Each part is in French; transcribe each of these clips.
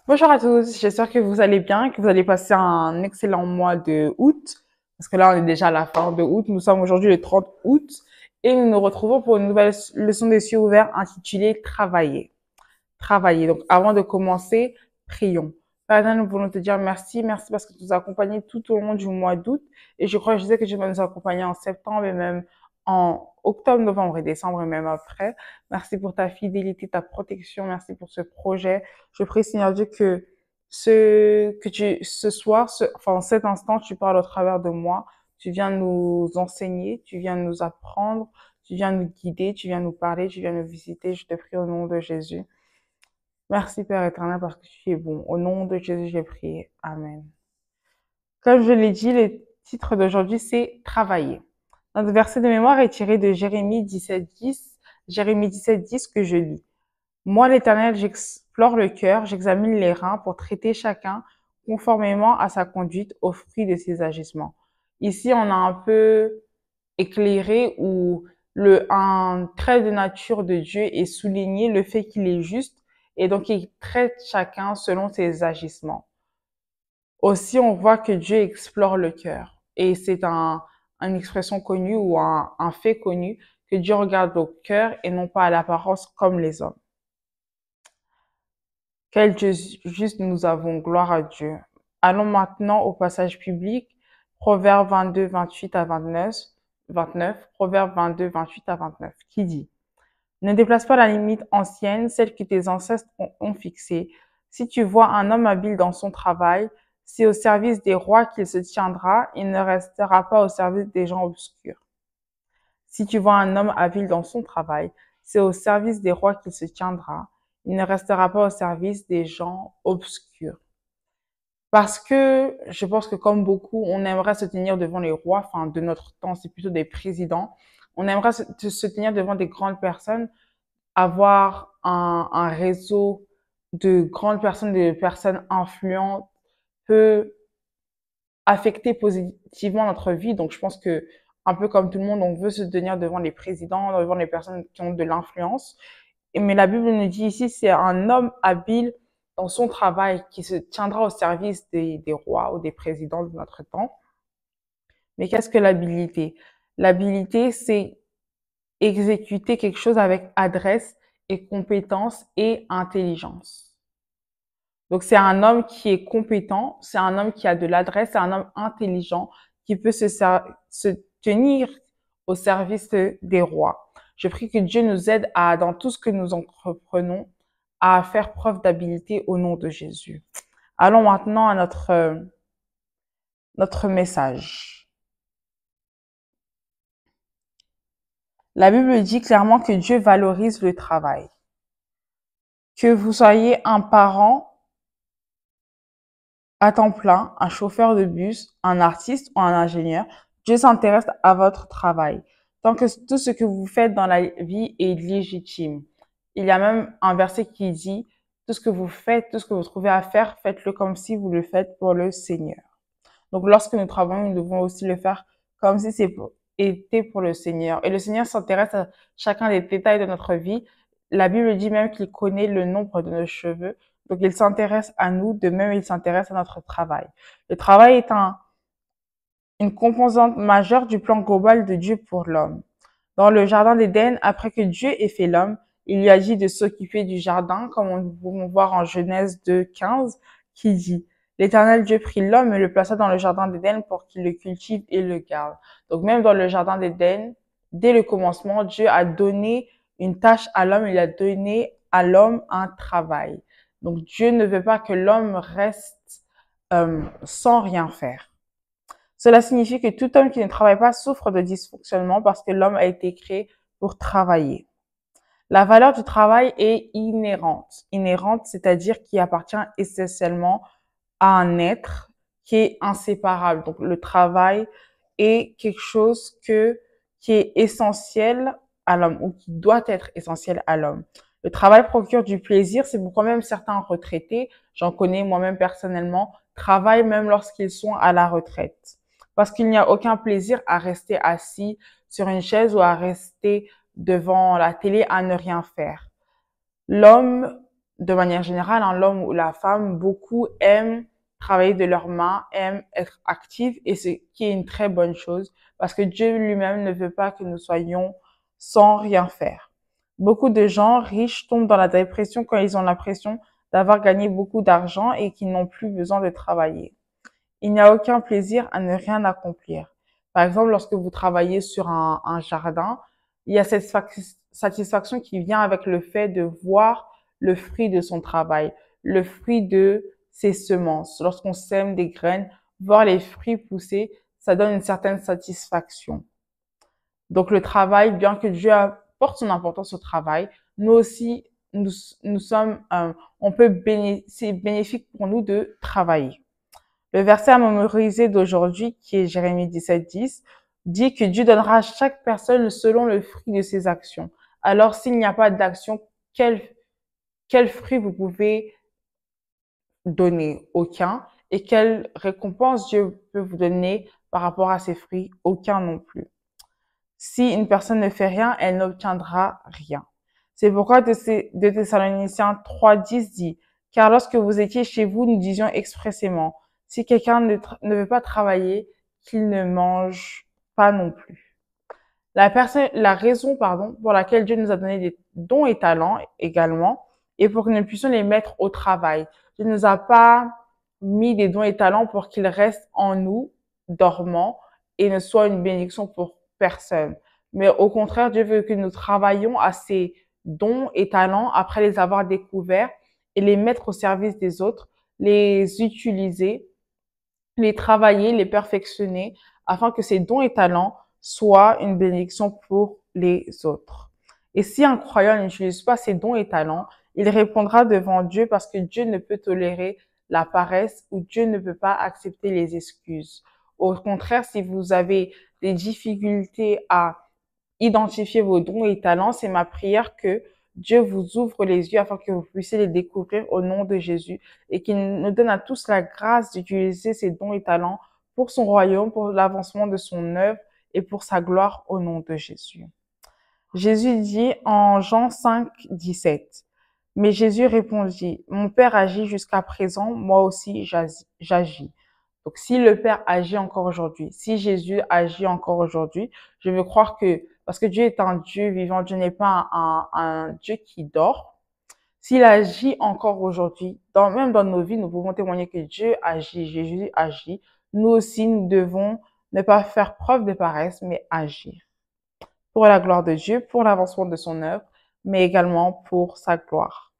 Bonjour à tous, j'espère que vous allez bien, que vous allez passer un excellent mois de août, parce que là on est déjà à la fin de août, nous sommes aujourd'hui le 30 août et nous nous retrouvons pour une nouvelle leçon des cieux ouverts intitulée Travailler. Travailler. Donc avant de commencer, prions. Père éternel, nous voulons te dire merci, merci parce que tu nous as accompagnés tout au long du mois d'août et je crois, je sais que tu vas nous accompagner en septembre et même en octobre, novembre et décembre et même après. Merci pour ta fidélité, ta protection, merci pour ce projet. Je prie, Seigneur Dieu, que ce soir, enfin, en cet instant, tu parles au travers de moi. Tu viens nous enseigner, tu viens nous apprendre, tu viens nous guider, tu viens nous parler, tu viens nous visiter. Je te prie au nom de Jésus. Merci Père éternel parce que tu es bon. Au nom de Jésus, j'ai prié. Amen. Comme je l'ai dit, le titre d'aujourd'hui, c'est Travailler. Notre verset de mémoire est tiré de Jérémie 17:10, Jérémie 17:10 que je lis. Moi, l'Éternel, j'explore le cœur, j'examine les reins pour traiter chacun conformément à sa conduite au fruit de ses agissements. Ici, on a un peu éclairé où un trait de nature de Dieu est souligné, le fait qu'il est juste et donc il traite chacun selon ses agissements. Aussi, on voit que Dieu explore le cœur et c'est une expression connue ou un fait connu que Dieu regarde au cœur et non pas à l'apparence comme les hommes. Quel Dieu juste nous avons, gloire à Dieu. Allons maintenant au passage public, Proverbes 22, 28 à 29, Proverbes 22, 28 à 29, qui dit: Ne déplace pas la limite ancienne, celle que tes ancêtres ont fixée. Si tu vois un homme habile dans son travail, c'est au service des rois qu'il se tiendra, il ne restera pas au service des gens obscurs. Si tu vois un homme habile dans son travail, c'est au service des rois qu'il se tiendra. Il ne restera pas au service des gens obscurs. Parce que je pense que comme beaucoup, on aimerait se tenir devant les rois, enfin de notre temps, c'est plutôt des présidents. On aimerait se tenir devant des grandes personnes, avoir un réseau de grandes personnes, de personnes influentes peut affecter positivement notre vie. Donc, je pense que, un peu comme tout le monde, on veut se tenir devant les présidents, devant les personnes qui ont de l'influence. Mais la Bible nous dit ici, c'est un homme habile dans son travail qui se tiendra au service des rois ou des présidents de notre temps. Mais qu'est-ce que l'habilité? L'habilité, c'est exécuter quelque chose avec adresse et compétence et intelligence. Donc, c'est un homme qui est compétent, c'est un homme qui a de l'adresse, c'est un homme intelligent qui peut se tenir au service des rois. Je prie que Dieu nous aide à, dans tout ce que nous entreprenons, à faire preuve d'habileté au nom de Jésus. Allons maintenant à notre message. La Bible dit clairement que Dieu valorise le travail. Que vous soyez un parent à temps plein, un chauffeur de bus, un artiste ou un ingénieur, Dieu s'intéresse à votre travail. Tant que tout ce que vous faites dans la vie est légitime. Il y a même un verset qui dit, tout ce que vous faites, tout ce que vous trouvez à faire, faites-le comme si vous le faites pour le Seigneur. Donc, lorsque nous travaillons, nous devons aussi le faire comme si c'était pour le Seigneur. Et le Seigneur s'intéresse à chacun des détails de notre vie. La Bible dit même qu'il connaît le nombre de nos cheveux. Donc, il s'intéresse à nous, de même, il s'intéresse à notre travail. Le travail est une composante majeure du plan global de Dieu pour l'homme. Dans le jardin d'Éden, après que Dieu ait fait l'homme, il lui a dit de s'occuper du jardin, comme on peut voir en Genèse 2:15, qui dit: L'Éternel Dieu prit l'homme et le plaça dans le jardin d'Éden pour qu'il le cultive et le garde. Donc même dans le jardin d'Éden, dès le commencement, Dieu a donné une tâche à l'homme, il a donné à l'homme un travail. Donc Dieu ne veut pas que l'homme reste sans rien faire. Cela signifie que tout homme qui ne travaille pas souffre de dysfonctionnement parce que l'homme a été créé pour travailler. La valeur du travail est inhérente. Inhérente, c'est-à-dire qui appartient essentiellement à un être qui est inséparable. Donc, le travail est quelque chose qui est essentiel à l'homme ou qui doit être essentiel à l'homme. Le travail procure du plaisir. C'est pourquoi même certains retraités, j'en connais moi-même personnellement, travaillent même lorsqu'ils sont à la retraite. Parce qu'il n'y a aucun plaisir à rester assis sur une chaise ou à rester devant la télé à ne rien faire. L'homme de manière générale, hein, l'homme ou la femme, beaucoup aiment travailler de leurs mains, aiment être actifs et ce qui est une très bonne chose parce que Dieu lui-même ne veut pas que nous soyons sans rien faire. Beaucoup de gens riches tombent dans la dépression quand ils ont l'impression d'avoir gagné beaucoup d'argent et qu'ils n'ont plus besoin de travailler. Il n'y a aucun plaisir à ne rien accomplir. Par exemple, lorsque vous travaillez sur un jardin, il y a cette satisfaction qui vient avec le fait de voir le fruit de son travail, le fruit de ses semences. Lorsqu'on sème des graines, voir les fruits pousser, ça donne une certaine satisfaction. Donc le travail, bien que Dieu apporte son importance au travail, nous aussi, nous sommes, c'est bénéfique pour nous de travailler. Le verset à mémoriser d'aujourd'hui, qui est Jérémie 17:10, dit que Dieu donnera à chaque personne selon le fruit de ses actions. Alors, s'il n'y a pas d'action, quel fruit vous pouvez donner? Aucun. Et quelle récompense Dieu peut vous donner par rapport à ces fruits? Aucun non plus. Si une personne ne fait rien, elle n'obtiendra rien. C'est pourquoi de Thessaloniciens 3:10 dit, car lorsque vous étiez chez vous, nous disions expressément, si quelqu'un ne veut pas travailler, qu'il ne mange pas non plus. La raison, pour laquelle Dieu nous a donné des dons et talents également, et pour que nous puissions les mettre au travail. Dieu ne nous a pas mis des dons et talents pour qu'ils restent en nous, dormants, et ne soient une bénédiction pour personne. Mais au contraire, Dieu veut que nous travaillions à ces dons et talents après les avoir découverts et les mettre au service des autres, les utiliser, les travailler, les perfectionner, afin que ces dons et talents soient une bénédiction pour les autres. Et si un croyant n'utilise pas ses dons et talents, il répondra devant Dieu parce que Dieu ne peut tolérer la paresse ou Dieu ne peut pas accepter les excuses. Au contraire, si vous avez des difficultés à identifier vos dons et talents, c'est ma prière que Dieu vous ouvre les yeux afin que vous puissiez les découvrir au nom de Jésus et qu'il nous donne à tous la grâce d'utiliser ces dons et talents pour son royaume, pour l'avancement de son œuvre et pour sa gloire au nom de Jésus. Jésus dit en Jean 5:17, mais Jésus répondit, mon Père agit jusqu'à présent, moi aussi j'agis. Donc, si le Père agit encore aujourd'hui, si Jésus agit encore aujourd'hui, je veux croire que, parce que Dieu est un Dieu vivant, Dieu n'est pas un Dieu qui dort. S'il agit encore aujourd'hui, même dans nos vies, nous pouvons témoigner que Dieu agit, Jésus agit. Nous aussi, nous devons ne pas faire preuve de paresse, mais agir. Pour la gloire de Dieu, pour l'avancement de son œuvre, mais également pour sa gloire.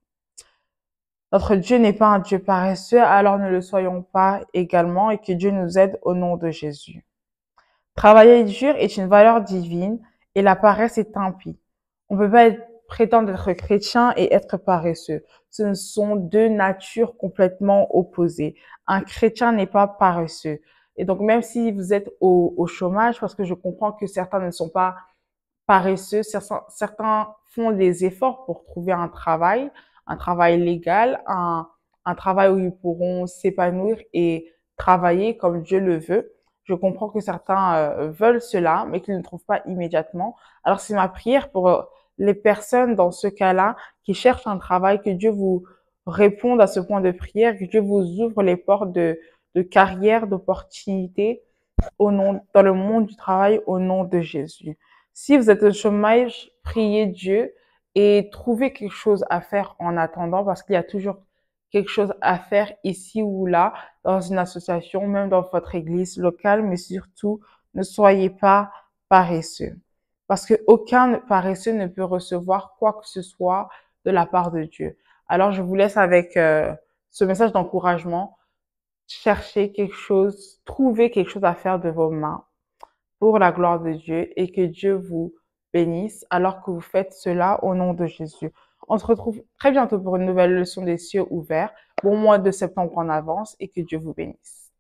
Notre Dieu n'est pas un Dieu paresseux, alors ne le soyons pas également et que Dieu nous aide au nom de Jésus. Travailler dur est une valeur divine et la paresse est impie. On ne peut pas prétendre être chrétien et être paresseux. Ce sont deux natures complètement opposées. Un chrétien n'est pas paresseux. Et donc, même si vous êtes au chômage, parce que je comprends que certains ne sont pas paresseux, certains font des efforts pour trouver un travail légal, un travail où ils pourront s'épanouir et travailler comme Dieu le veut. Je comprends que certains veulent cela, mais qu'ils ne trouvent pas immédiatement. Alors c'est ma prière pour les personnes dans ce cas-là qui cherchent un travail, que Dieu vous réponde à ce point de prière, que Dieu vous ouvre les portes de carrière, d'opportunités dans le monde du travail au nom de Jésus. Si vous êtes au chômage, priez Dieu et trouvez quelque chose à faire en attendant parce qu'il y a toujours quelque chose à faire ici ou là, dans une association, même dans votre église locale, mais surtout, ne soyez pas paresseux. Parce que aucun paresseux ne peut recevoir quoi que ce soit de la part de Dieu. Alors, je vous laisse avec ce message d'encouragement. Cherchez quelque chose, trouvez quelque chose à faire de vos mains pour la gloire de Dieu et que Dieu vous bénisse alors que vous faites cela au nom de Jésus. On se retrouve très bientôt pour une nouvelle leçon des cieux ouverts. Bon mois de septembre en avance et que Dieu vous bénisse.